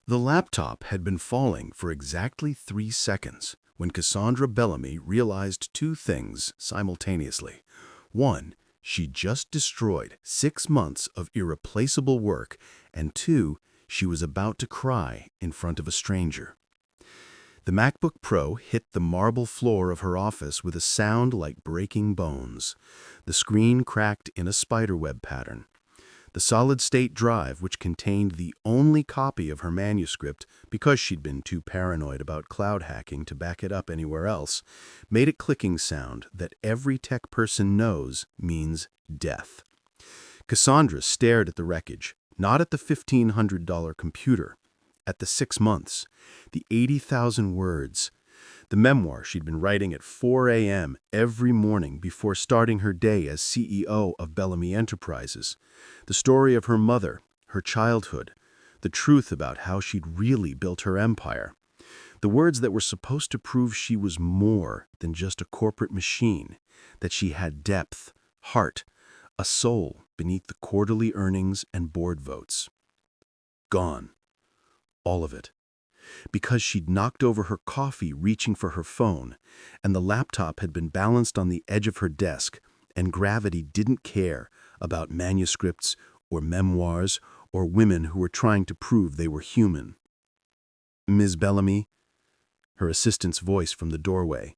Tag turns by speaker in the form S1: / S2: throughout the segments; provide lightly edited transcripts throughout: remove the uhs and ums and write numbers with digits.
S1: The laptop had been falling for exactly 3 seconds when Cassandra Bellamy realized two things simultaneously. One, she just destroyed 6 months of irreplaceable work, and two, she was about to cry in front of a stranger. The MacBook Pro hit the marble floor of her office with a sound like breaking bones. The screen cracked in a spiderweb pattern. The solid-state drive, which contained the only copy of her manuscript because she'd been too paranoid about cloud hacking to back it up anywhere else, made a clicking sound that every tech person knows means death. Cassandra stared at the wreckage, not at the $1,500 computer, at the 6 months, the 80,000 words, the memoir she'd been writing at 4 a.m. every morning before starting her day as CEO of Bellamy Enterprises, the story of her mother, her childhood, the truth about how she'd really built her empire, the words that were supposed to prove she was more than just a corporate machine, that she had depth, heart, a soul beneath the quarterly earnings and board votes. Gone. All of it. Because she'd knocked over her coffee reaching for her phone, and the laptop had been balanced on the edge of her desk, and gravity didn't care about manuscripts or memoirs or women who were trying to prove they were human. "Ms. Bellamy," her assistant's voice from the doorway.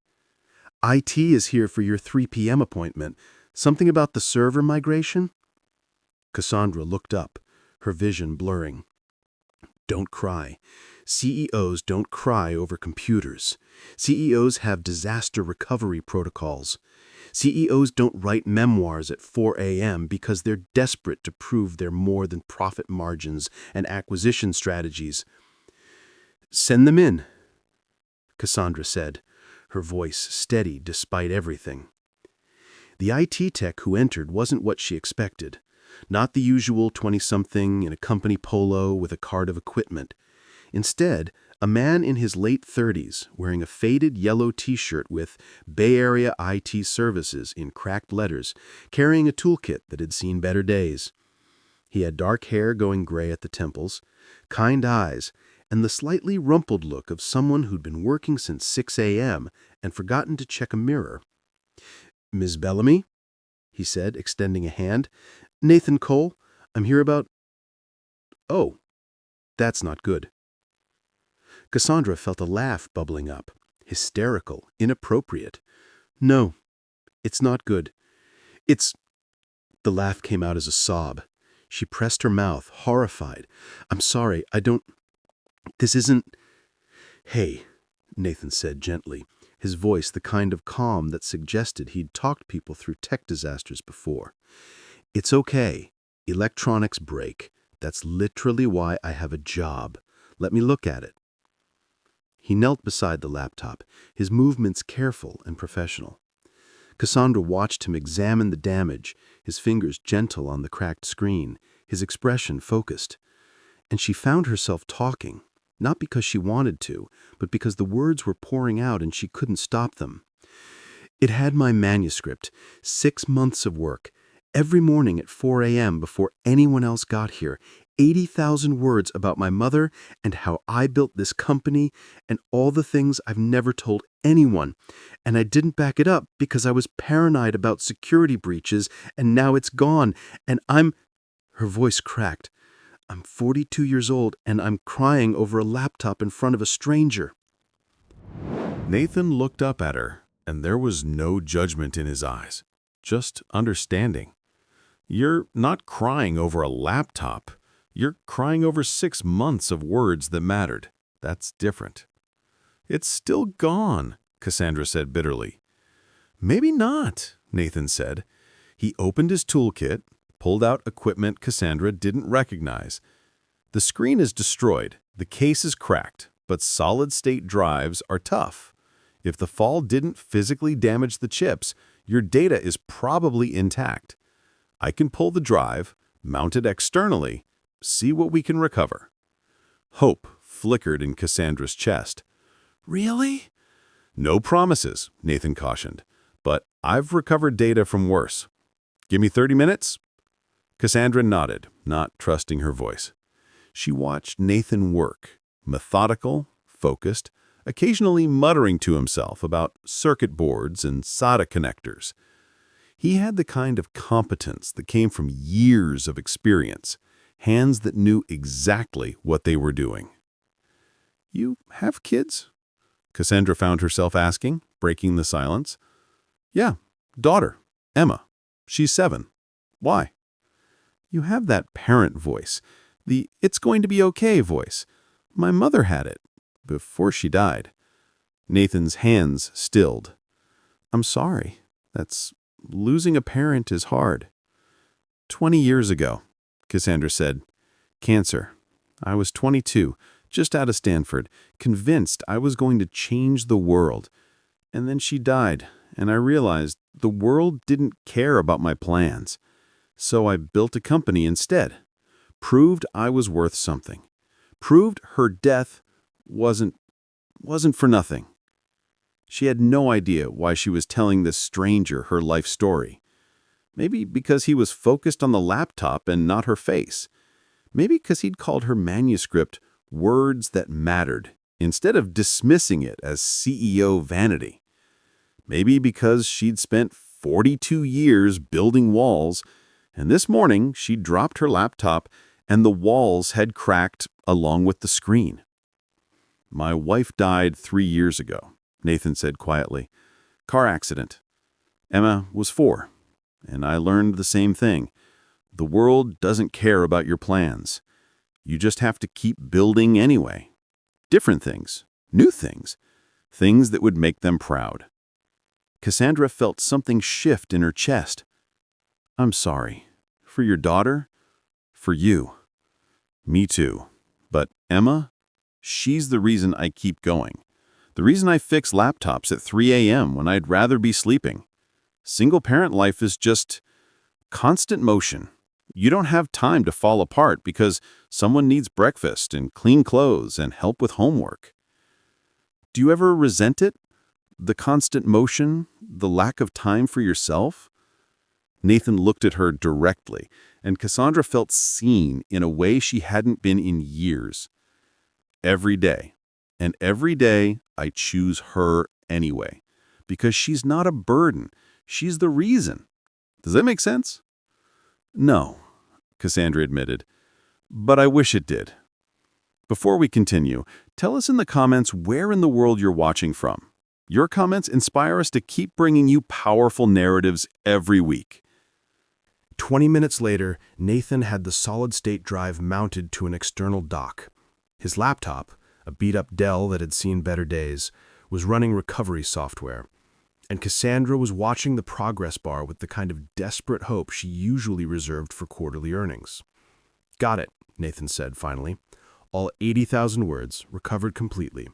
S1: "IT is here for your 3 p.m. appointment. Something about the server migration?" Cassandra looked up, her vision blurring. Don't cry. CEOs don't cry over computers. CEOs have disaster recovery protocols. CEOs don't write memoirs at 4 a.m. because they're desperate to prove they're more than profit margins and acquisition strategies. "Send them in," Cassandra said, her voice steady despite everything. The IT tech who entered wasn't what she expected. Not the usual 20-something in a company polo with a cart of equipment. Instead, a man in his late 30s wearing a faded yellow t-shirt with Bay Area IT Services in cracked letters, carrying a toolkit that had seen better days. He had dark hair going gray at the temples, kind eyes, and the slightly rumpled look of someone who'd been working since 6 a.m. and forgotten to check a mirror. "Ms. Bellamy?" he said, extending a hand. "Nathan Cole, I'm here about—" "Oh, that's not good." Cassandra felt a laugh bubbling up, hysterical, inappropriate. "No, it's not good. It's—" The laugh came out as a sob. She pressed her mouth, horrified. "I'm sorry, I don't— This isn't—" "Hey," Nathan said gently, his voice the kind of calm that suggested he'd talked people through tech disasters before. "It's okay. Electronics break. That's literally why I have a job. Let me look at it." He knelt beside the laptop, his movements careful and professional. Cassandra watched him examine the damage, his fingers gentle on the cracked screen, his expression focused. And she found herself talking, not because she wanted to, but because the words were pouring out and she couldn't stop them. "It had my manuscript, 6 months of work, every morning at 4 a.m. before anyone else got here, 80,000 words about my mother and how I built this company and all the things I've never told anyone. And I didn't back it up because I was paranoid about security breaches, and now it's gone, and I'm—" Her voice cracked. "I'm 42 years old, and I'm crying over a laptop in front of a stranger."
S2: Nathan looked up at her, and there was no judgment in his eyes, just understanding. "You're not crying over a laptop. You're crying over 6 months of words that mattered. That's different." "It's still gone," Cassandra said bitterly. "Maybe not," Nathan said. He opened his toolkit, pulled out equipment Cassandra didn't recognize. "The screen is destroyed, the case is cracked, but solid-state drives are tough. If the fall didn't physically damage the chips, your data is probably intact. I can pull the drive, mount it externally, see what we can recover." Hope flickered in Cassandra's chest. "Really?" "No promises," Nathan cautioned, "but I've recovered data from worse. Give me 30 minutes? Cassandra nodded, not trusting her voice. She watched Nathan work, methodical, focused, occasionally muttering to himself about circuit boards and SATA connectors. He had the kind of competence that came from years of experience, hands that knew exactly what they were doing. "You have kids?" Cassandra found herself asking, breaking the silence. "Yeah, daughter, Emma. She's 7. Why?" "You have that parent voice, the 'it's going to be okay' voice. My mother had it, before she died." Nathan's hands stilled. "I'm sorry. Losing a parent is hard." 20 years ago, Cassandra said. "Cancer. I was 22, just out of Stanford, convinced I was going to change the world. And then she died, and I realized the world didn't care about my plans. So I built a company instead. Proved I was worth something. Proved her death wasn't for nothing." She had no idea why she was telling this stranger her life story. Maybe because he was focused on the laptop and not her face. Maybe because he'd called her manuscript words that mattered, instead of dismissing it as CEO vanity. Maybe because she'd spent 42 years building walls, and this morning she dropped her laptop and the walls had cracked along with the screen. "My wife died 3 years ago," Nathan said quietly. "Car accident. Emma was 4, and I learned the same thing. The world doesn't care about your plans. You just have to keep building anyway. Different things, new things, things that would make them proud." Cassandra felt something shift in her chest. "I'm sorry. For your daughter? For you." "Me too. But Emma, she's the reason I keep going. The reason I fix laptops at 3 a.m. when I'd rather be sleeping. Single-parent life is just constant motion. You don't have time to fall apart because someone needs breakfast and clean clothes and help with homework." "Do you ever resent it? The constant motion, the lack of time for yourself?" Nathan looked at her directly, and Cassandra felt seen in a way she hadn't been in years. "Every day. And every day I choose her anyway. Because she's not a burden. She's the reason. Does that make sense?" "No," Cassandra admitted. "But I wish it did." Before we continue, tell us in the comments where in the world you're watching from. Your comments inspire us to keep bringing you powerful narratives every week.
S1: 20 minutes later, Nathan had the solid-state drive mounted to an external dock. His laptop, a beat-up Dell that had seen better days, was running recovery software. And Cassandra was watching the progress bar with the kind of desperate hope she usually reserved for quarterly earnings. "Got it," Nathan said finally. "All 80,000 words, recovered completely.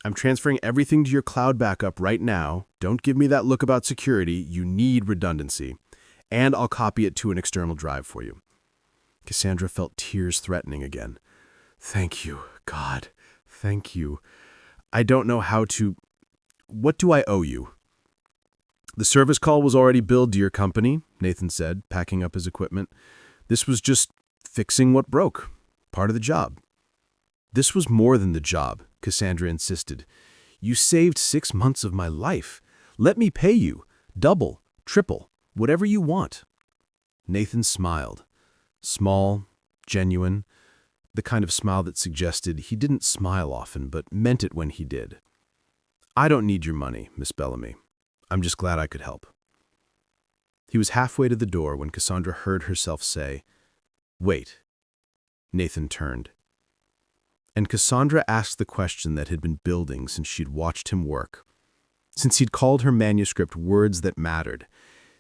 S1: I'm transferring everything to your cloud backup right now. Don't give me that look about security. You need redundancy. And I'll copy it to an external drive for you." Cassandra felt tears threatening again. "Thank you, God. Thank you. I don't know how to... What do I owe you?" "The service call was already billed to your company," Nathan said, packing up his equipment. "This was just fixing what broke. Part of the job." "This was more than the job," Cassandra insisted. "You saved 6 months of my life. Let me pay you. Double, triple, whatever you want." Nathan smiled. Small, genuine, the kind of smile that suggested he didn't smile often, but meant it when he did. "I don't need your money, Miss Bellamy. I'm just glad I could help." He was halfway to the door when Cassandra heard herself say, "Wait." Nathan turned. And Cassandra asked the question that had been building since she'd watched him work. Since he'd called her manuscript words that mattered.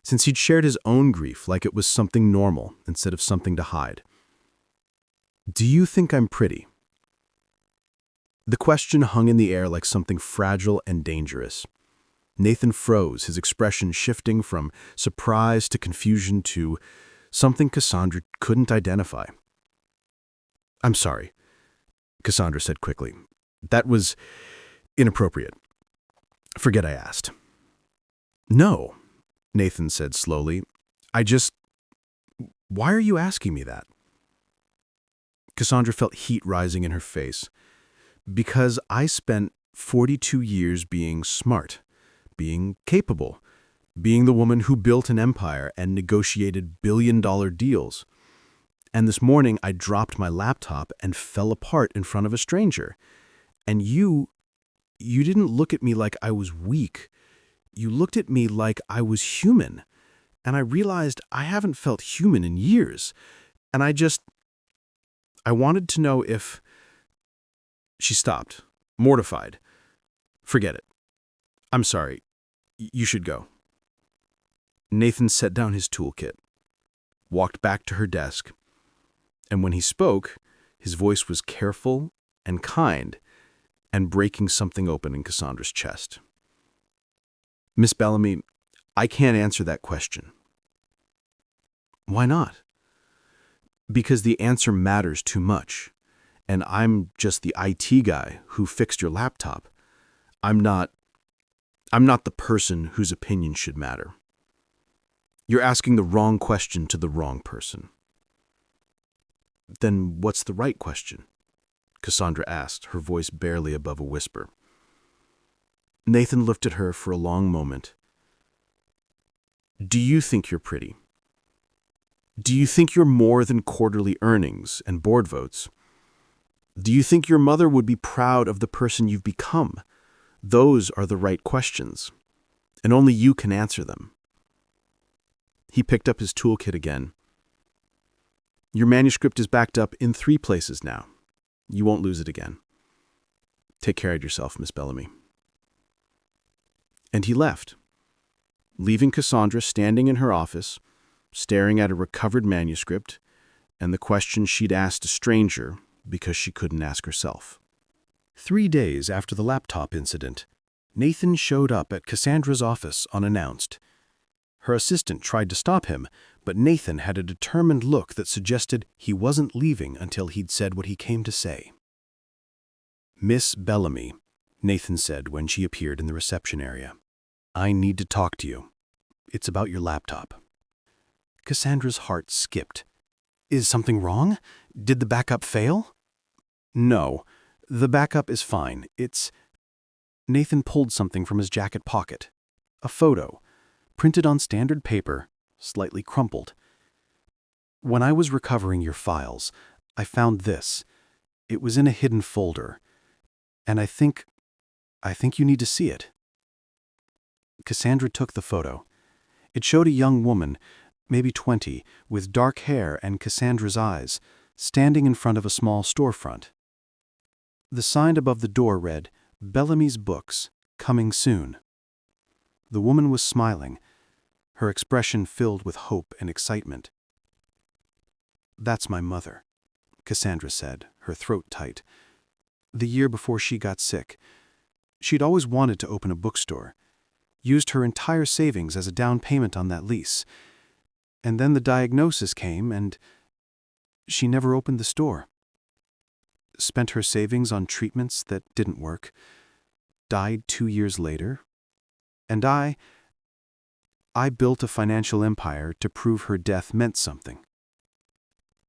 S1: Since he'd shared his own grief like it was something normal instead of something to hide. "Do you think I'm pretty?" The question hung in the air like something fragile and dangerous. Nathan froze, his expression shifting from surprise to confusion to something Cassandra couldn't identify. "I'm sorry," Cassandra said quickly. "That was inappropriate. Forget I asked." "No," Nathan said slowly. Why are you asking me that?" Cassandra felt heat rising in her face. Because I spent 42 years being smart, being capable, being the woman who built an empire and negotiated billion-dollar deals. And this morning I dropped my laptop and fell apart in front of a stranger. And you didn't look at me like I was weak. You looked at me like I was human. And I realized I haven't felt human in years. And I wanted to know if... She stopped, mortified. Forget it. I'm sorry. You should go. Nathan set down his toolkit, walked back to her desk, and when he spoke, his voice was careful and kind and breaking something open in Cassandra's chest. Miss Bellamy, I can't answer that question. Why not? Because the answer matters too much, and I'm just the IT guy who fixed your laptop. I'm not the person whose opinion should matter. You're asking the wrong question to the wrong person. Then what's the right question? Cassandra asked, her voice barely above a whisper. Nathan looked at her for a long moment. Do you think you're pretty? Do you think you're more than quarterly earnings and board votes? Do you think your mother would be proud of the person you've become? Those are the right questions, and only you can answer them. He picked up his toolkit again. Your manuscript is backed up in 3 places now. You won't lose it again. Take care of yourself, Miss Bellamy. And he left, leaving Cassandra standing in her office, staring at a recovered manuscript and the question she'd asked a stranger because she couldn't ask herself. 3 days after the laptop incident, Nathan showed up at Cassandra's office unannounced. Her assistant tried to stop him, but Nathan had a determined look that suggested he wasn't leaving until he'd said what he came to say. Miss Bellamy, Nathan said when she appeared in the reception area. I need to talk to you. It's about your laptop. Cassandra's heart skipped. Is something wrong? Did the backup fail? No, the backup is fine. Nathan pulled something from his jacket pocket. A photo, printed on standard paper, slightly crumpled. When I was recovering your files, I found this. It was in a hidden folder, and I think you need to see it. Cassandra took the photo. It showed a young woman, maybe 20, with dark hair and Cassandra's eyes, standing in front of a small storefront. The sign above the door read, Bellamy's Books, coming soon. The woman was smiling, her expression filled with hope and excitement. That's my mother, Cassandra said, her throat tight. The year before she got sick, she'd always wanted to open a bookstore, used her entire savings as a down payment on that lease. And then the diagnosis came, and she never opened the store. Spent her savings on treatments that didn't work, died 2 years later, and I built a financial empire to prove her death meant something.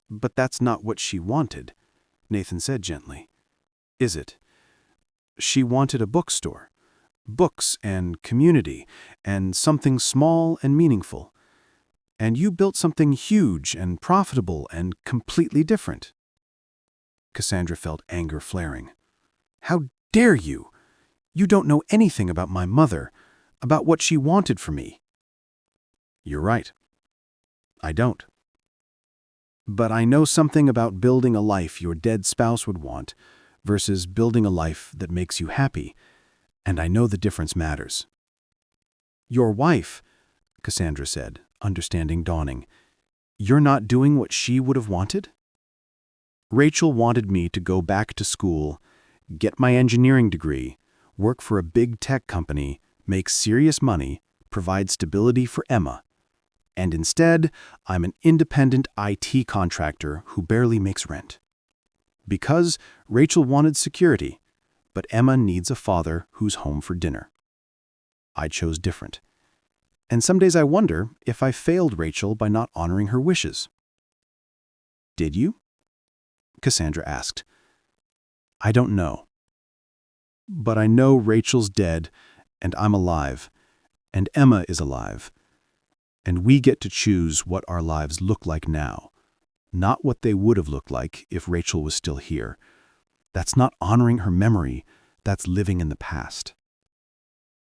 S1: But that's not what she wanted, Nathan said gently. Is it? She wanted a bookstore, books and community, and something small and meaningful. And you built something huge and profitable and completely different. Cassandra felt anger flaring. How dare you? You don't know anything about my mother, about what she wanted for me. You're right. I don't. But I know something about building a life your dead spouse would want versus building a life that makes you happy, and I know the difference matters. Your wife, Cassandra said, understanding dawning. You're not doing what she would have wanted? Rachel wanted me to go back to school, get my engineering degree, work for a big tech company, make serious money, provide stability for Emma. And instead, I'm an independent IT contractor who barely makes rent. Because Rachel wanted security, but Emma needs a father who's home for dinner. I chose different. And some days I wonder if I failed Rachel by not honoring her wishes. Did you? Cassandra asked. "I don't know. But I know Rachel's dead, and I'm alive, and Emma is alive. And we get to choose what our lives look like now, not what they would have looked like if Rachel was still here. That's not honoring her memory, that's living in the past."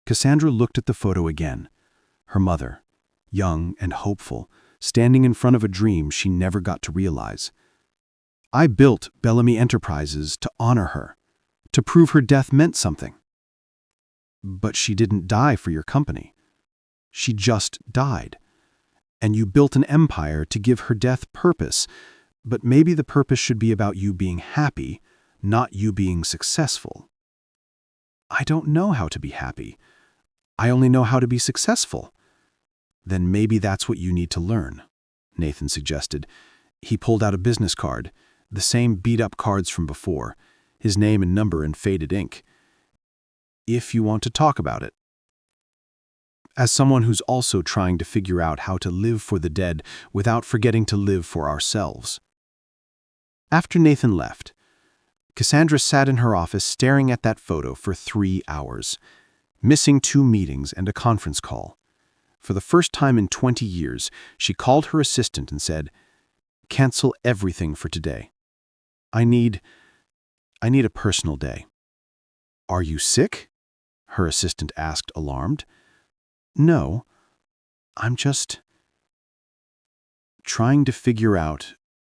S1: Cassandra looked at the photo again. Her mother, young and hopeful, standing in front of a dream she never got to realize. "I built Bellamy Enterprises to honor her, to prove her death meant something." "But she didn't die for your company. She just died. And you built an empire to give her death purpose, but maybe the purpose should be about you being happy, not you being successful." "I don't know how to be happy. I only know how to be successful." "Then maybe that's what you need to learn," Nathan suggested. He pulled out a business card, the same beat-up cards from before, his name and number in faded ink. "If you want to talk about it." As someone who's also trying to figure out how to live for the dead without forgetting to live for ourselves. After Nathan left, Cassandra sat in her office staring at that photo for 3 hours, missing 2 meetings and a conference call. For the first time in 20 years, she called her assistant and said, "Cancel everything for today. I need a personal day." "Are you sick?" her assistant asked, alarmed. "No, I'm just trying to figure out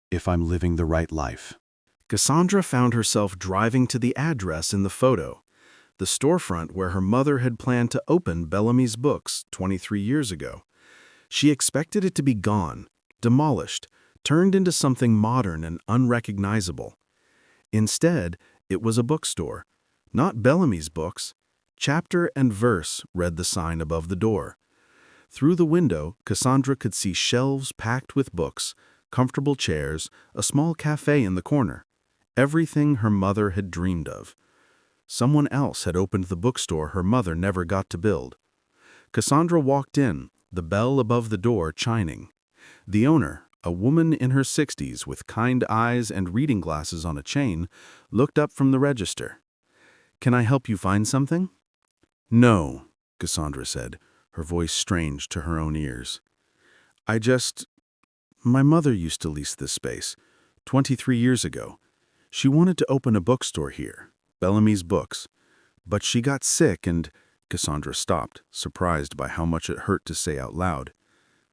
S1: if I'm living the right life." Cassandra found herself driving to the address in the photo, the storefront where her mother had planned to open Bellamy's Books 23 years ago. She expected it to be gone, demolished, turned into something modern and unrecognizable. Instead, it was a bookstore, not Bellamy's Books. "Chapter and Verse," read the sign above the door. Through the window, Cassandra could see shelves packed with books, comfortable chairs, a small cafe in the corner. Everything her mother had dreamed of. Someone else had opened the bookstore her mother never got to build. Cassandra walked in, the bell above the door chiming. The owner, a woman in her 60s with kind eyes and reading glasses on a chain, looked up from the register. "Can I help you find something?" "No," Cassandra said, her voice strange to her own ears. My mother used to lease this space, 23 years ago. She wanted to open a bookstore here, Bellamy's Books. But she got sick and—" Cassandra stopped, surprised by how much it hurt to say out loud.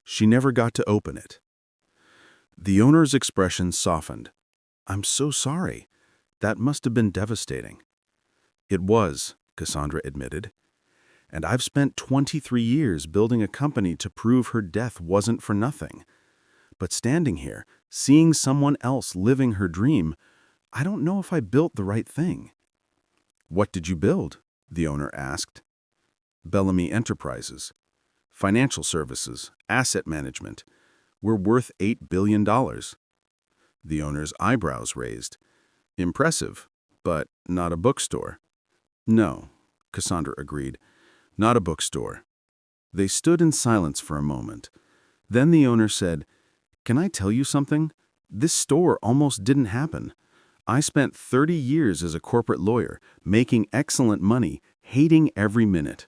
S1: "She never got to open it." The owner's expression softened. "I'm so sorry. That must have been devastating." "It was," Cassandra admitted. "And I've spent 23 years building a company to prove her death wasn't for nothing. But standing here, seeing someone else living her dream, I don't know if I built the right thing." "What did you build?" the owner asked. "Bellamy Enterprises. Financial services, asset management. We're worth $8 billion. The owner's eyebrows raised. "Impressive, but not a bookstore." "No," Cassandra agreed. "Not a bookstore." They stood in silence for a moment. Then the owner said, "Can I tell you something? This store almost didn't happen. I spent 30 years as a corporate lawyer, making excellent money, hating every minute.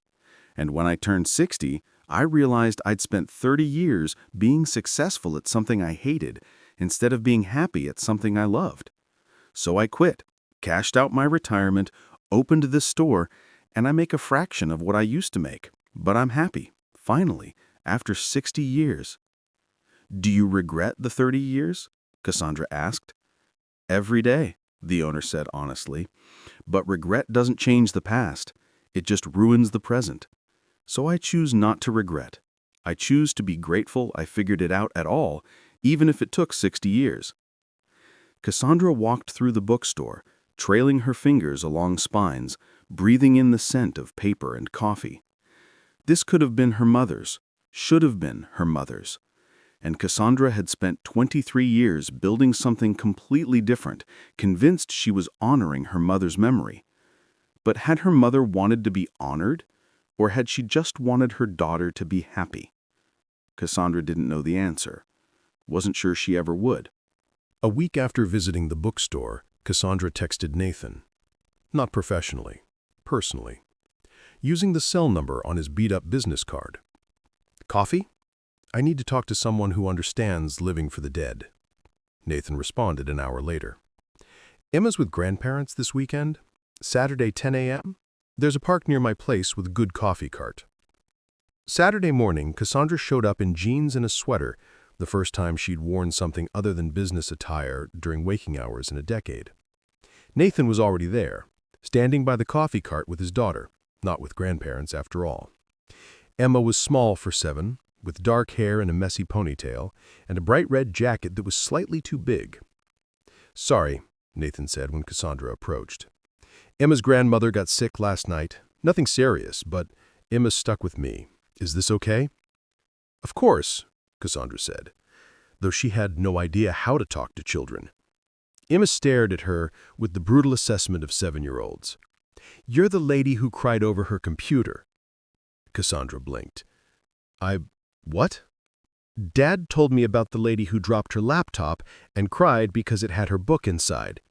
S1: And when I turned 60, I realized I'd spent 30 years being successful at something I hated instead of being happy at something I loved. So I quit, cashed out my retirement, opened this store, and I make a fraction of what I used to make. But I'm happy, finally, after 60 years." "Do you regret the 30 years?" Cassandra asked. "Every day," the owner said honestly. "But regret doesn't change the past. It just ruins the present. So I choose not to regret. I choose to be grateful I figured it out at all, even if it took 60 years." Cassandra walked through the bookstore, trailing her fingers along spines, breathing in the scent of paper and coffee. This could have been her mother's, should have been her mother's. And Cassandra had spent 23 years building something completely different, convinced she was honoring her mother's memory. But had her mother wanted to be honored, or had she just wanted her daughter to be happy? Cassandra didn't know the answer. Wasn't sure she ever would. A week after visiting the bookstore, Cassandra texted Nathan. Not professionally, personally, using the cell number on his beat-up business card. Coffee? I need to talk to someone who understands living for the dead. Nathan responded an hour later. Emma's with grandparents this weekend? Saturday 10 a.m.? There's a park near my place with a good coffee cart. Saturday morning, Cassandra showed up in jeans and a sweater, the first time she'd worn something other than business attire during waking hours in a decade. Nathan was already there, standing by the coffee cart with his daughter, not with grandparents after all. Emma was small for 7, with dark hair and a messy ponytail, and a bright red jacket that was slightly too big. "Sorry," Nathan said when Cassandra approached. "Emma's grandmother got sick last night. Nothing serious, but Emma's stuck with me. Is this okay?" "Of course," Cassandra said, though she had no idea how to talk to children. Emma stared at her with the brutal assessment of 7-year-olds. "You're the lady who cried over her computer." Cassandra blinked. What?" "Dad told me about the lady who dropped her laptop and cried because it had her book inside.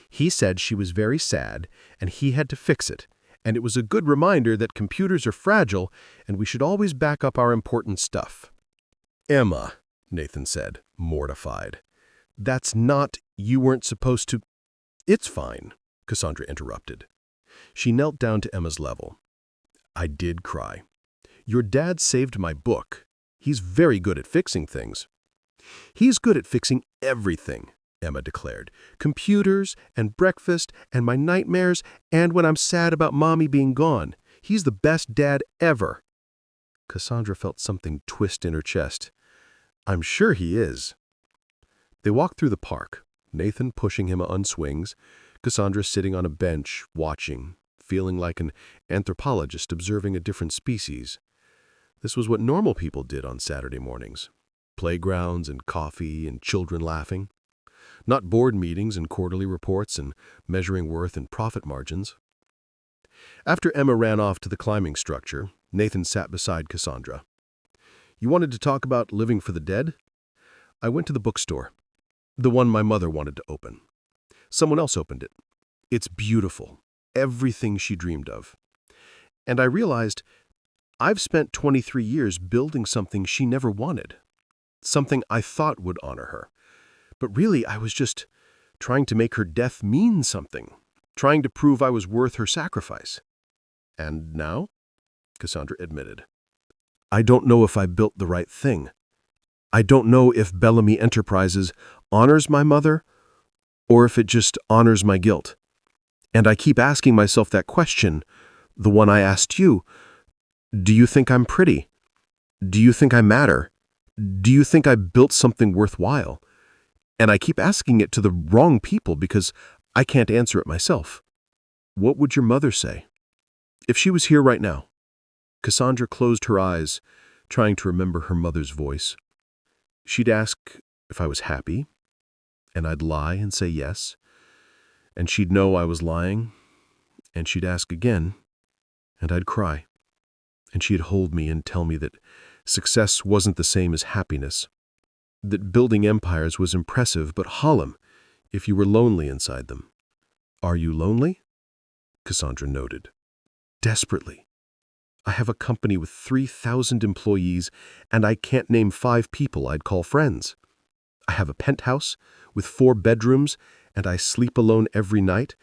S1: He said she was very sad and he had to fix it, and it was a good reminder that computers are fragile and we should always back up our important stuff." "Emma," Nathan said, mortified. "That's not, you weren't supposed to—" "It's fine," Cassandra interrupted. She knelt down to Emma's level. "I did cry. Your dad saved my book. He's very good at fixing things." "He's good at fixing everything," Emma declared. "Computers and breakfast and my nightmares and when I'm sad about Mommy being gone. He's the best dad ever." Cassandra felt something twist in her chest. "I'm sure he is." They walked through the park, Nathan pushing him on swings, Cassandra sitting on a bench, watching, feeling like an anthropologist observing a different species. This was what normal people did on Saturday mornings. Playgrounds and coffee and children laughing. Not board meetings and quarterly reports and measuring worth and profit margins. After Emma ran off to the climbing structure, Nathan sat beside Cassandra. "You wanted to talk about living for the dead?" "I went to the bookstore. The one my mother wanted to open. Someone else opened it. It's beautiful. Everything she dreamed of. And I realized I've spent 23 years building something she never wanted. Something I thought would honor her. But really, I was just trying to make her death mean something. Trying to prove I was worth her sacrifice." "And now?" Cassandra admitted. "I don't know if I built the right thing. I don't know if Bellamy Enterprises honors my mother or if it just honors my guilt. And I keep asking myself that question, the one I asked you. Do you think I'm pretty? Do you think I matter? Do you think I built something worthwhile? And I keep asking it to the wrong people because I can't answer it myself. What would your mother say? If she was here right now?" Cassandra closed her eyes, trying to remember her mother's voice. "She'd ask if I was happy, and I'd lie and say yes, and she'd know I was lying, and she'd ask again, and I'd cry, and she'd hold me and tell me that success wasn't the same as happiness, that building empires was impressive but hollow if you were lonely inside them. Are you lonely?" Cassandra noted. "Desperately. I have a company with 3,000 employees, and I can't name 5 people I'd call friends. I have a penthouse with 4 bedrooms, and I sleep alone every night.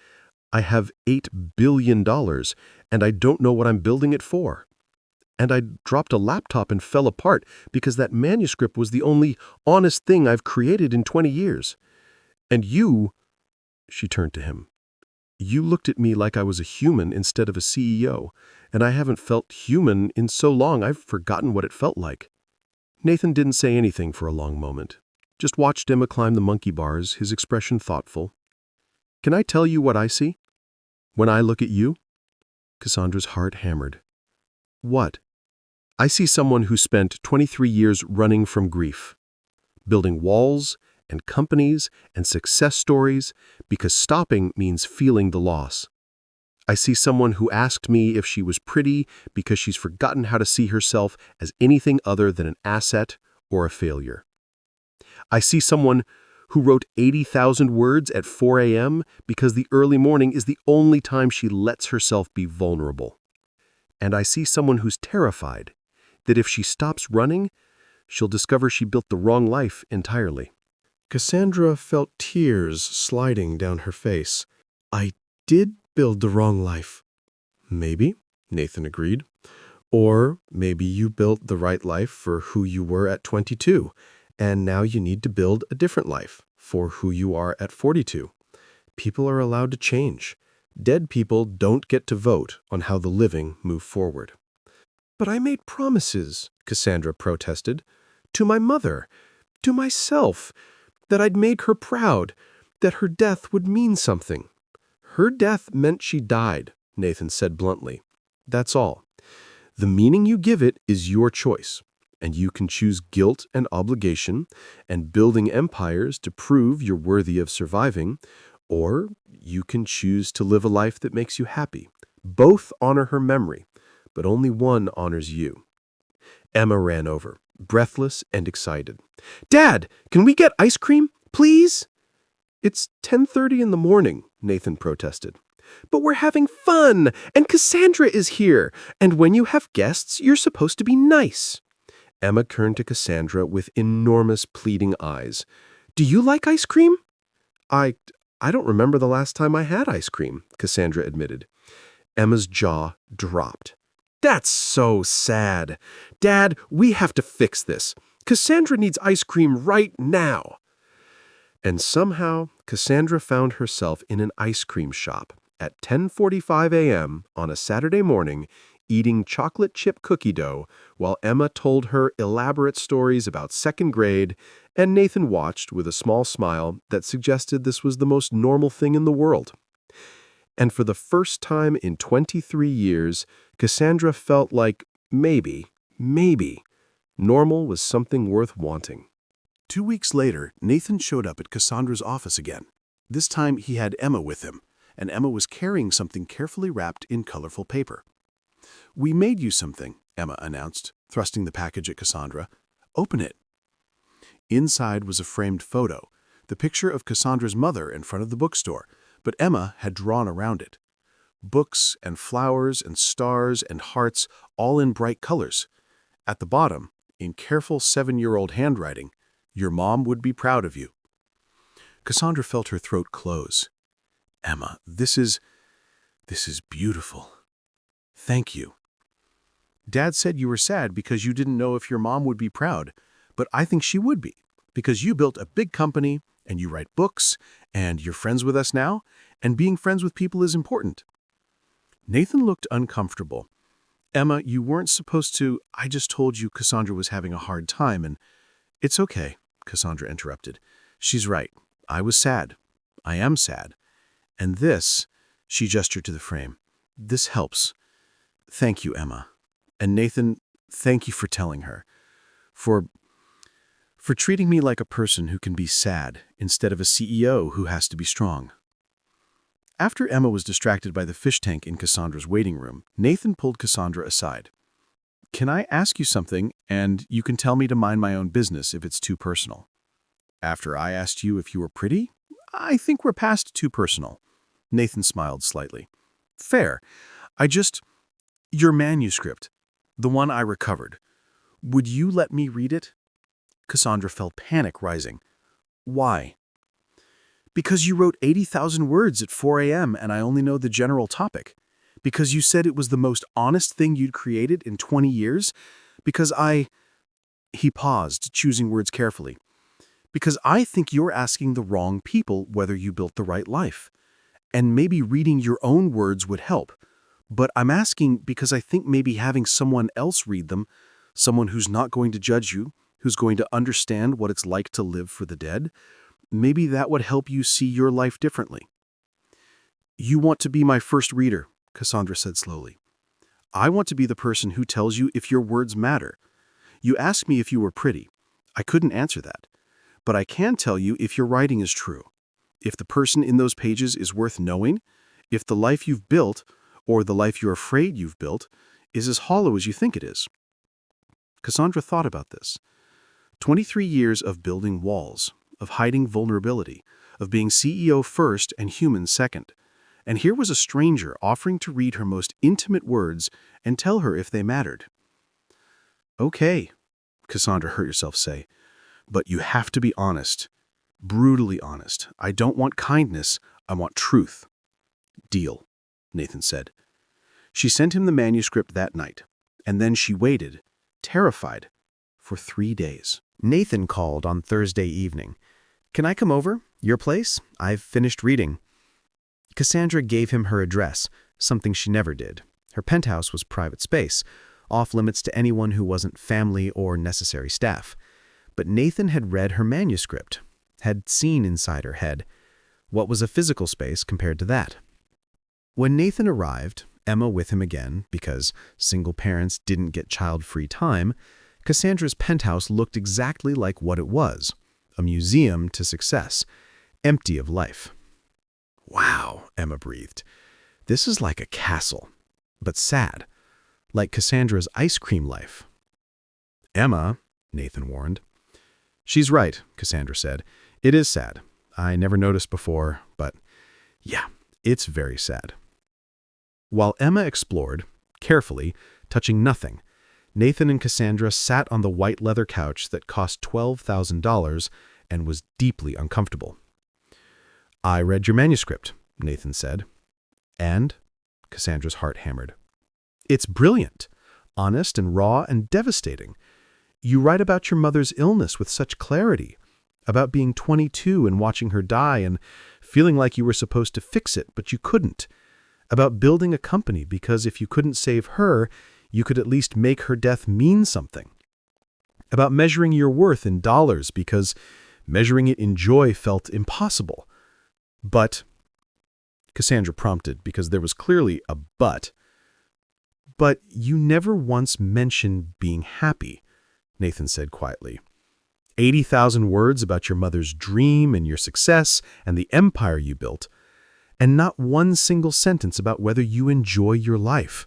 S1: I have $8 billion, and I don't know what I'm building it for. And I dropped a laptop and fell apart because that manuscript was the only honest thing I've created in 20 years. And you," she turned to him, "you looked at me like I was a human instead of a CEO, and I haven't felt human in so long I've forgotten what it felt like." Nathan didn't say anything for a long moment, just watched Emma climb the monkey bars, his expression thoughtful. "Can I tell you what I see? When I look at you?" Cassandra's heart hammered. "What?" "I see someone who spent 23 years running from grief, building walls and companies and success stories because stopping means feeling the loss. I see someone who asked me if she was pretty because she's forgotten how to see herself as anything other than an asset or a failure. I see someone who wrote 80,000 words at 4 a.m. because the early morning is the only time she lets herself be vulnerable. And I see someone who's terrified that if she stops running, she'll discover she built the wrong life entirely. Cassandra felt tears sliding down her face. I did build the wrong life. Maybe, Nathan agreed. Or maybe you built the right life for who you were at 22, and now you need to build a different life for who you are at 42. People are allowed to change. Dead people don't get to vote on how the living move forward. But I made promises, Cassandra protested, to my mother, to myself, that I'd make her proud, that her death would mean something. Her death meant she died, Nathan said bluntly. That's all. The meaning you give it is your choice, and you can choose guilt and obligation and building empires to prove you're worthy of surviving, or you can choose to live a life that makes you happy. Both honor her memory, but only one honors you. Emma ran over, breathless and excited. Dad, can we get ice cream, please? It's 10:30 in the morning, Nathan protested. But we're having fun, and Cassandra is here, and when you have guests, you're supposed to be nice. Emma turned to Cassandra with enormous pleading eyes. Do you like ice cream? I don't remember the last time I had ice cream, Cassandra admitted. Emma's jaw dropped. That's so sad. Dad, we have to fix this. Cassandra needs ice cream right now. And somehow, Cassandra found herself in an ice cream shop at 10:45 a.m. on a Saturday morning, eating chocolate chip cookie dough while Emma told her elaborate stories about second grade, and Nathan watched with a small smile that suggested this was the most normal thing in the world. And for the first time in 23 years, Cassandra felt like maybe, normal was something worth wanting.
S2: 2 weeks later, Nathan showed up at Cassandra's office again. This time he had Emma with him, and Emma was carrying something carefully wrapped in colorful paper. We made you something, Emma announced, thrusting the package at Cassandra. Open it. Inside was a framed photo, the picture of Cassandra's mother in front of the bookstore, but Emma had drawn around it. Books and flowers and stars and hearts, all in bright colors. At the bottom, in careful 7-year-old handwriting, your mom would be proud of you. Cassandra felt her throat close. Emma, this is beautiful. Thank you. Dad said you were sad because you didn't know if your mom would be proud, but I think she would be, because you built a big company, and you write books, and you're friends with us now, and being friends with people is important. Nathan looked uncomfortable. Emma, you weren't supposed to. I just told you Cassandra was having a hard time, and it's okay, Cassandra interrupted. She's right. I was sad. I am sad. And this, she gestured to the frame, this helps. Thank you, Emma. And Nathan, thank you for telling her. For treating me like a person who can be sad instead of a CEO who has to be strong. After Emma was distracted by the fish tank in Cassandra's waiting room, Nathan pulled Cassandra aside. Can I ask you something, and you can tell me to mind my own business if it's too personal? After I asked you if you were pretty? I think we're past too personal. Nathan smiled slightly. Fair. Your manuscript, the one I recovered. Would you let me read it? Cassandra felt panic rising. Why? Because you wrote 80,000 words at 4 a.m. and I only know the general topic. Because you said it was the most honest thing you'd created in 20 years. Because He paused, choosing words carefully. Because I think you're asking the wrong people whether you built the right life. And maybe reading your own words would help. But I'm asking because I think maybe having someone else read them, someone who's not going to judge you, who's going to understand what it's like to live for the dead, maybe that would help you see your life differently. You want to be my first reader, Cassandra said slowly. I want to be the person who tells you if your words matter. You asked me if you were pretty. I couldn't answer that. But I can tell you if your writing is true, if the person in those pages is worth knowing, if the life you've built, or the life you're afraid you've built, is as hollow as you think it is. Cassandra thought about this. 23 years of building walls,
S1: of hiding vulnerability, of being CEO first and human second. And here was a stranger offering to read her most intimate words and tell her if they mattered. "Okay," Cassandra heard herself say, "but you have to be honest. Brutally honest. I don't want kindness, I want truth." "Deal," Nathan said. She sent him the manuscript that night, and then she waited, terrified, for 3 days.
S3: Nathan called on Thursday evening. "Can I come over? Your place? I've finished reading." Cassandra gave him her address, something she never did. Her penthouse was private space, off limits to anyone who wasn't family or necessary staff. But Nathan had read her manuscript, had seen inside her head. What was a physical space compared to that? When Nathan arrived, Emma with him again, because single parents didn't get child-free time, Cassandra's penthouse looked exactly like what it was, a museum to success, empty of life. "Wow," Emma breathed. "This is like a castle, but sad, like Cassandra's ice cream life." "Emma," Nathan warned. "She's right," Cassandra said. "It is sad. I never noticed before, but yeah, it's very sad." While Emma explored, carefully, touching nothing, Nathan and Cassandra sat on the white leather couch that cost $12,000 and was deeply uncomfortable. "I read your manuscript," Nathan said. "And?" Cassandra's heart hammered. "It's brilliant, honest and raw and devastating. You write about your mother's illness with such clarity, about being 22 and watching her die and feeling like you were supposed to fix it, but you couldn't. About building a company because if you couldn't save her, you could at least make her death mean something. About measuring your worth in dollars because measuring it in joy felt impossible. But," Cassandra prompted because there was clearly a but. "But you never once mentioned being happy," Nathan said quietly. 80,000 words about your mother's dream and your success and the empire you built, and not one single sentence about whether you enjoy your life,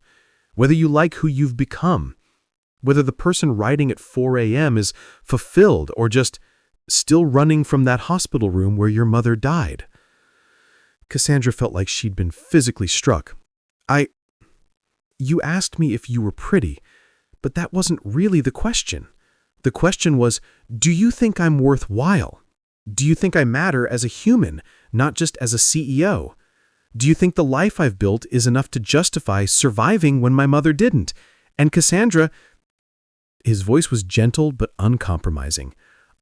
S3: whether you like who you've become, whether the person writing at 4 a.m. is fulfilled or just still running from that hospital room where your mother died." Cassandra felt like she'd been physically struck. You asked me if you were pretty, but that wasn't really the question. The question was, do you think I'm worthwhile? Do you think I matter as a human, not just as a CEO? Do you think the life I've built is enough to justify surviving when my mother didn't? And Cassandra, his voice was gentle but uncompromising.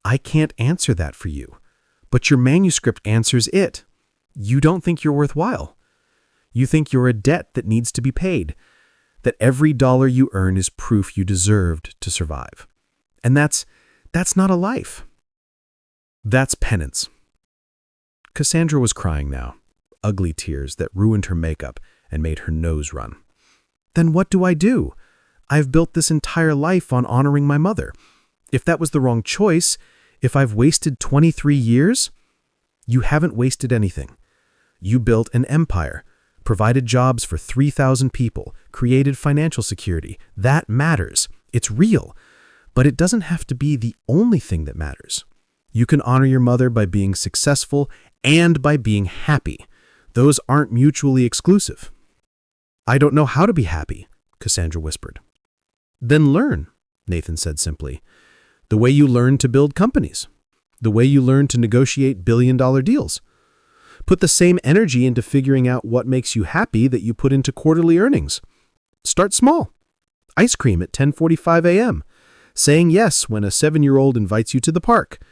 S3: "I can't answer that for you, but your manuscript answers it. You don't think you're worthwhile. You think you're a debt that needs to be paid, that every dollar you earn is proof you deserved to survive. And that's not a life. That's penance." Cassandra was crying now, ugly tears that ruined her makeup and made her nose run. "Then what do I do? I've built this entire life on honoring my mother. If that was the wrong choice, if I've wasted 23 years, you haven't wasted anything. You built an empire, provided jobs for 3,000 people, created financial security. That matters. It's real. But it doesn't have to be the only thing that matters. You can honor your mother by being successful and by being happy. Those aren't mutually exclusive." "I don't know how to be happy," Cassandra whispered. "Then learn," Nathan said simply. "The way you learn to build companies. The way you learn to negotiate billion-dollar deals. Put the same energy into figuring out what makes you happy that you put into quarterly earnings. Start small. Ice cream at 10:45 a.m. Saying yes when a 7-year-old invites you to the park.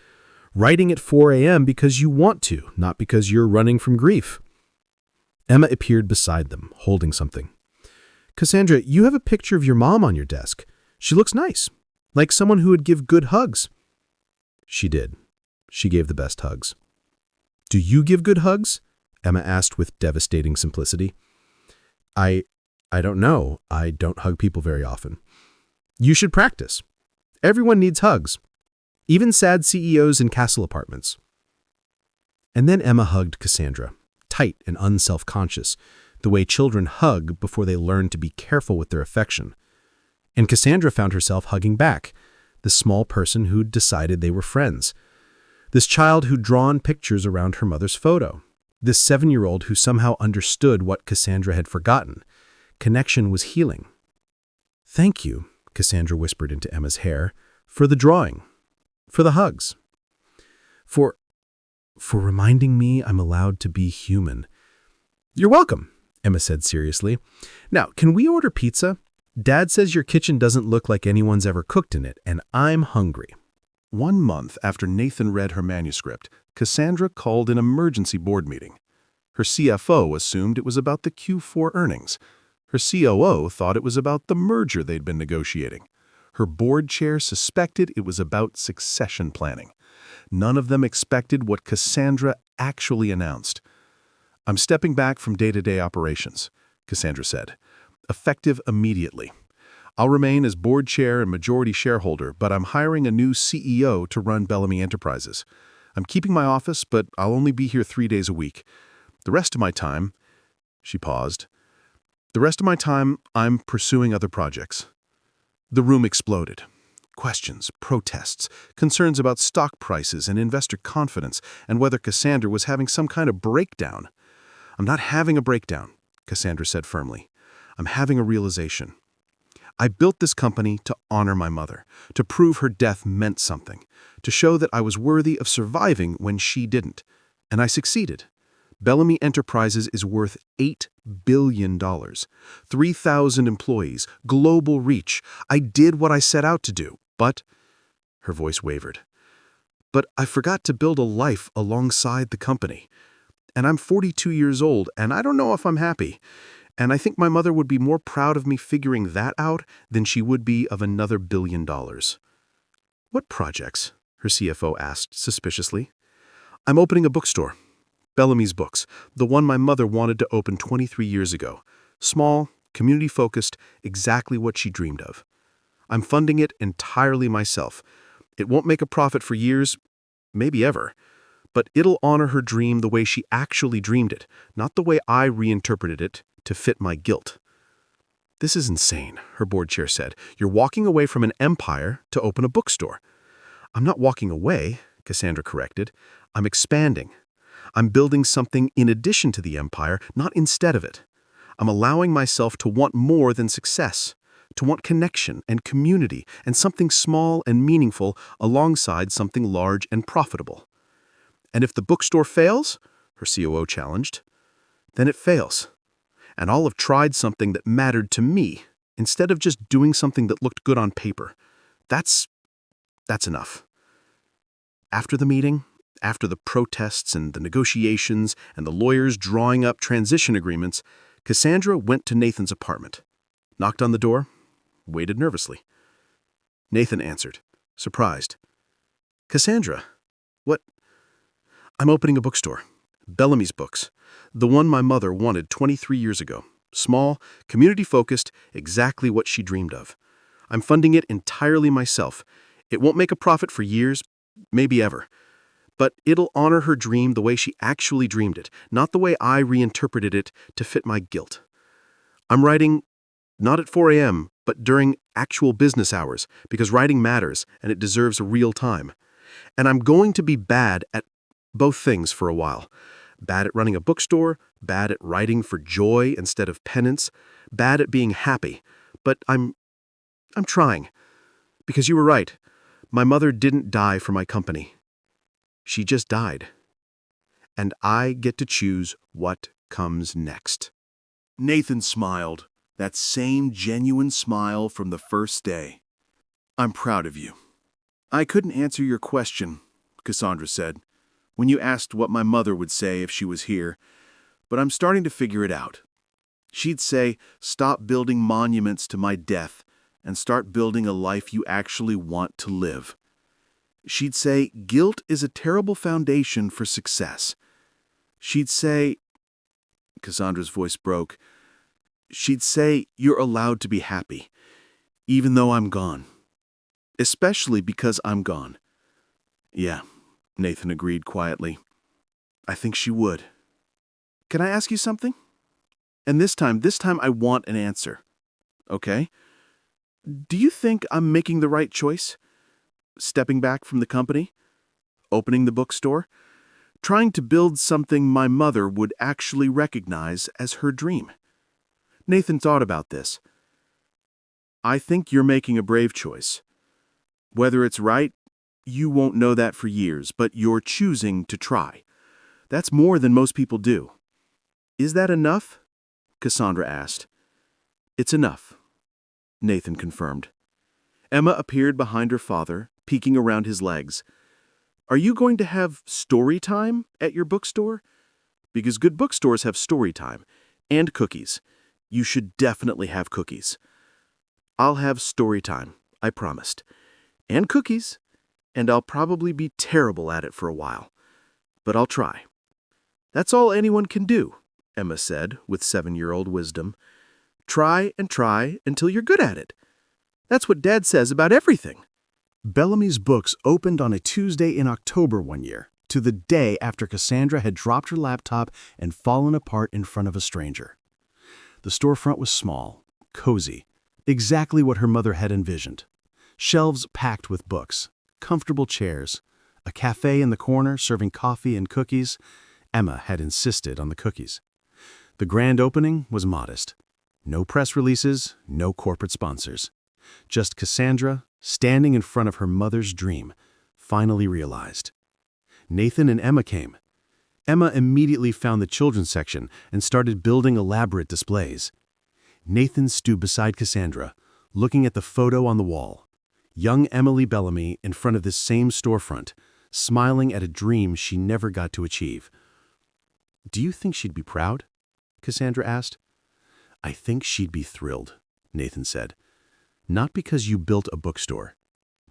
S3: Writing at 4 a.m. because you want to, not because you're running from grief." Emma appeared beside them, holding something. "Cassandra, you have a picture of your mom on your desk. She looks nice, like someone who would give good hugs." She did. She gave the best hugs. "Do you give good hugs?" Emma asked with devastating simplicity. I don't know. I don't hug people very often." "You should practice. Everyone needs hugs. Even sad CEOs in castle apartments." And then Emma hugged Cassandra, tight and unself-conscious, the way children hug before they learn to be careful with their affection. And Cassandra found herself hugging back, the small person who'd decided they were friends. This child who'd drawn pictures around her mother's photo. This 7-year-old who somehow understood what Cassandra had forgotten. Connection was healing. "Thank you," Cassandra whispered into Emma's hair, "for the drawing, for the hugs, for reminding me I'm allowed to be human." "You're welcome," Emma said seriously. "Now, can we order pizza? Dad says your kitchen doesn't look like anyone's ever cooked in it, and I'm hungry."
S1: 1 month after Nathan read her manuscript, Cassandra called an emergency board meeting. Her CFO assumed it was about the Q4 earnings. Her COO thought it was about the merger they'd been negotiating. Her board chair suspected it was about succession planning. None of them expected what Cassandra actually announced. "I'm stepping back from day-to-day operations," Cassandra said, "effective immediately. I'll remain as board chair and majority shareholder, but I'm hiring a new CEO to run Bellamy Enterprises. I'm keeping my office, but I'll only be here 3 days a week. The rest of my time," she paused, "the rest of my time, I'm pursuing other projects." The room exploded. Questions, protests, concerns about stock prices and investor confidence, and whether Cassandra was having some kind of breakdown. "I'm not having a breakdown," Cassandra said firmly. "I'm having a realization. I built this company to honor my mother, to prove her death meant something, to show that I was worthy of surviving when she didn't. And I succeeded. Bellamy Enterprises is worth $8 billion, 3,000 employees, global reach. I did what I set out to do, but—" her voice wavered. "But I forgot to build a life alongside the company. And I'm 42 years old, and I don't know if I'm happy. And I think my mother would be more proud of me figuring that out than she would be of another $1 billion. "What projects?" her CFO asked suspiciously. "I'm opening a bookstore. Bellamy's Books, the one my mother wanted to open 23 years ago. Small, community-focused, exactly what she dreamed of. I'm funding it entirely myself. It won't make a profit for years, maybe ever. But it'll honor her dream the way she actually dreamed it, not the way I reinterpreted it to fit my guilt." "This is insane," her board chair said. "You're walking away from an empire to open a bookstore." "I'm not walking away," Cassandra corrected. "I'm expanding. I'm building something in addition to the empire, not instead of it. I'm allowing myself to want more than success, to want connection and community and something small and meaningful alongside something large and profitable. And if the bookstore fails," her COO challenged, "then it fails. And I'll have tried something that mattered to me instead of just doing something that looked good on paper. That's enough." After the meeting, after the protests and the negotiations and the lawyers drawing up transition agreements, Cassandra went to Nathan's apartment, knocked on the door, waited nervously. Nathan answered, surprised. "Cassandra, what?" "I'm opening a bookstore. Bellamy's Books. The one my mother wanted 23 years ago. Small, community-focused, exactly what she dreamed of. I'm funding it entirely myself. It won't make a profit for years, maybe ever. But it'll honor her dream the way she actually dreamed it, not the way I reinterpreted it to fit my guilt. I'm writing, not at 4 a.m., but during actual business hours, because writing matters and it deserves a real time. And I'm going to be bad at both things for a while. Bad at running a bookstore, bad at writing for joy instead of penance, bad at being happy. But I'm trying. Because you were right. My mother didn't die for my company. She just died. And I get to choose what comes next." Nathan smiled, that same genuine smile from the first day. "I'm proud of you. I couldn't answer your question," Cassandra said, "when you asked what my mother would say if she was here, but I'm starting to figure it out. She'd say, stop building monuments to my death and start building a life you actually want to live. She'd say, guilt is a terrible foundation for success. She'd say," Cassandra's voice broke, "she'd say you're allowed to be happy, even though I'm gone. Especially because I'm gone." "Yeah," Nathan agreed quietly. "I think she would. Can I ask you something? And this time I want an answer. Okay? Do you think I'm making the right choice? Stepping back from the company? opening the bookstore, trying to build something my mother would actually recognize as her dream. Nathan thought about this. I think you're making a brave choice. Whether it's right, you won't know that for years, but you're choosing to try. That's more than most people do. Is that enough? Cassandra asked. It's enough, Nathan confirmed. Emma appeared behind her father, peeking around his legs. Are you going to have story time at your bookstore? Because good bookstores have story time and cookies. You should definitely have cookies. I'll have story time, I promised. And cookies. And I'll probably be terrible at it for a while. But I'll try. That's all anyone can do, Emma said with 7-year-old wisdom. Try and try until you're good at it. That's what Dad says about everything.
S2: Bellamy's Books opened on a Tuesday in October one year, to the day after Cassandra had dropped her laptop and fallen apart in front of a stranger. The storefront was small, cozy, exactly what her mother had envisioned. Shelves packed with books, comfortable chairs, a cafe in the corner serving coffee and cookies. Emma had insisted on the cookies. The grand opening was modest. No press releases, no corporate sponsors. Just Cassandra, standing in front of her mother's dream, finally realized. Nathan and Emma came. Emma immediately found the children's section and started building elaborate displays. Nathan stood beside Cassandra, looking at the photo on the wall. Young Emily Bellamy in front of this same storefront, smiling at a dream she never got to achieve. Do you think she'd be proud? Cassandra asked. I think she'd be thrilled, Nathan said. Not because you built a bookstore,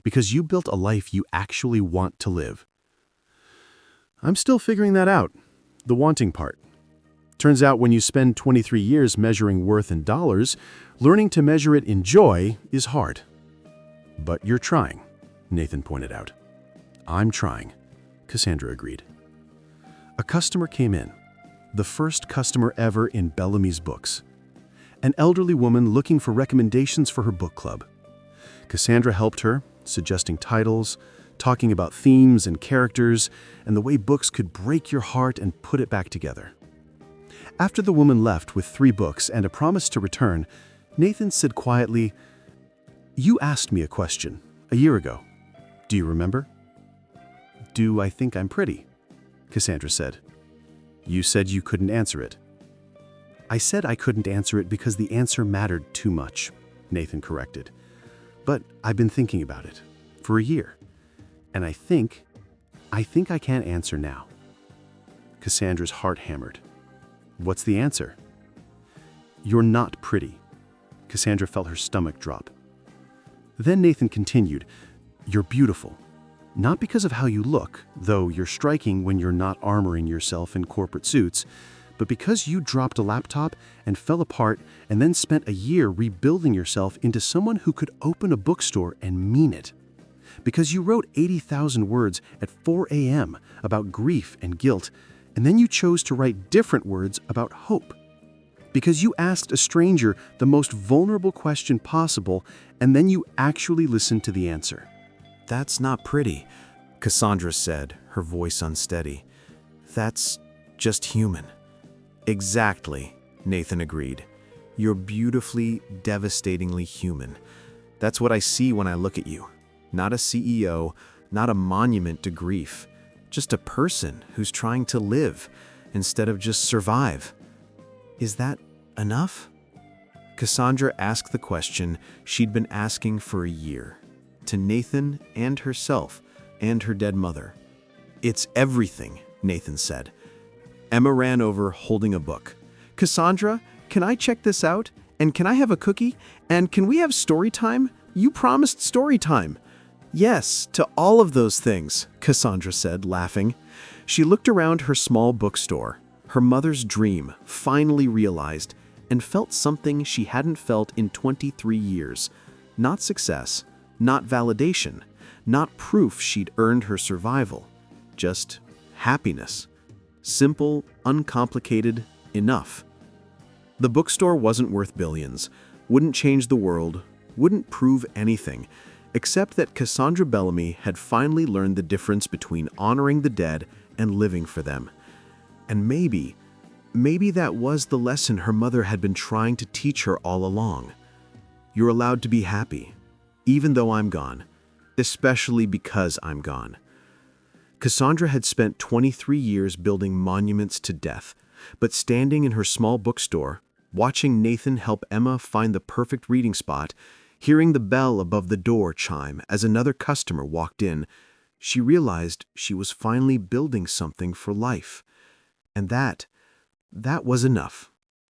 S2: because you built a life you actually want to live. I'm still figuring that out, the wanting part. Turns out when you spend 23 years measuring worth in dollars, learning to measure it in joy is hard. But you're trying, Nathan pointed out. I'm trying, Cassandra agreed. A customer came in, the first customer ever in Bellamy's Books. An elderly woman looking for recommendations for her book club. Cassandra helped her, suggesting titles, talking about themes and characters, and the way books could break your heart and put it back together. After the woman left with 3 books and a promise to return, Nathan said quietly, You asked me a question a year ago. Do you remember? Do I think I'm pretty? Cassandra said. You said you couldn't answer it. I said I couldn't answer it because the answer mattered too much, Nathan corrected. But I've been thinking about it for a year, and I think I can't answer now. Cassandra's heart hammered. What's the answer? You're not pretty. Cassandra felt her stomach drop. Then Nathan continued, You're beautiful. Not because of how you look, though you're striking when you're not armoring yourself in corporate suits, but because you dropped a laptop and fell apart and then spent a year rebuilding yourself into someone who could open a bookstore and mean it. Because you wrote 80,000 words at 4 a.m. about grief and guilt, and then you chose to write different words about hope. Because you asked a stranger the most vulnerable question possible, and then you actually listened to the answer.
S3: That's not pretty, Cassandra said, her voice unsteady. That's just human. Exactly, Nathan agreed. You're beautifully, devastatingly human. That's what I see when I look at you. Not a CEO, not a monument to grief. Just a person who's trying to live instead of just survive. Is that enough? Cassandra asked the question she'd been asking for a year, to Nathan and herself and her dead mother. It's everything, Nathan said. Emma ran over holding a book. Cassandra, can I check this out? And can I have a cookie? And can we have story time? You promised story time. Yes, to all of those things, Cassandra said, laughing. She looked around her small bookstore, her mother's dream finally realized, and felt something she hadn't felt in 23 years. Not success, not validation, not proof she'd earned her survival. Just happiness. Simple, uncomplicated, enough. The bookstore wasn't worth billions, wouldn't change the world, wouldn't prove anything, except that Cassandra Bellamy had finally learned the difference between honoring the dead and living for them. And maybe that was the lesson her mother had been trying to teach her all along. You're allowed to be happy, even though I'm gone, especially because I'm gone. Cassandra had spent 23 years building monuments to death, but standing in her small bookstore, watching Nathan help Emma find the perfect reading spot, hearing the bell above the door chime as another customer walked in, she realized she was finally building something for life. And that was enough.